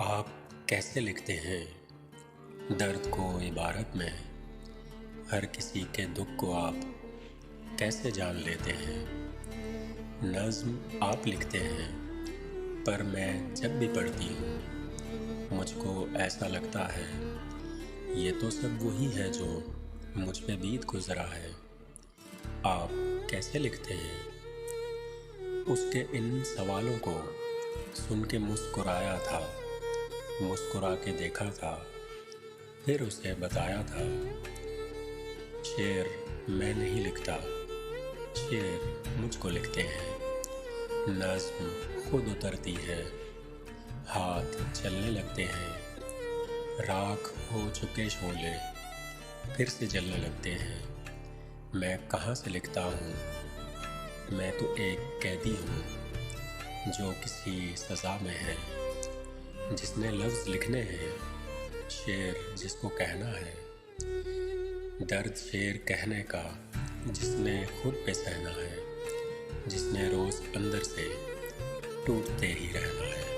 आप कैसे लिखते हैं दर्द को इबारत में? हर किसी के दुख को आप कैसे जान लेते हैं? नज़्म आप लिखते हैं, पर मैं जब भी पढ़ती हूँ मुझको ऐसा लगता है ये तो सब वही है जो मुझ पे बीत गुज़रा है। आप कैसे लिखते हैं? उसके इन सवालों को सुन के मुस्कुराया था, मुस्कुरा के देखा था, फिर उसे बताया था। शेर मैं नहीं लिखता, शेर मुझको लिखते हैं। नज़्म खुद उतरती है, हाथ चलने लगते हैं। राख हो चुके शोले फिर से जलने लगते हैं। मैं कहाँ से लिखता हूँ? मैं तो एक कैदी हूँ जो किसी सज़ा में है, जिसने लफ्ज़ लिखने हैं, शेर जिसको कहना है। दर्द शेर कहने का जिसने खुद पे सहना है, जिसने रोज़ अंदर से टूटते ही रहना है।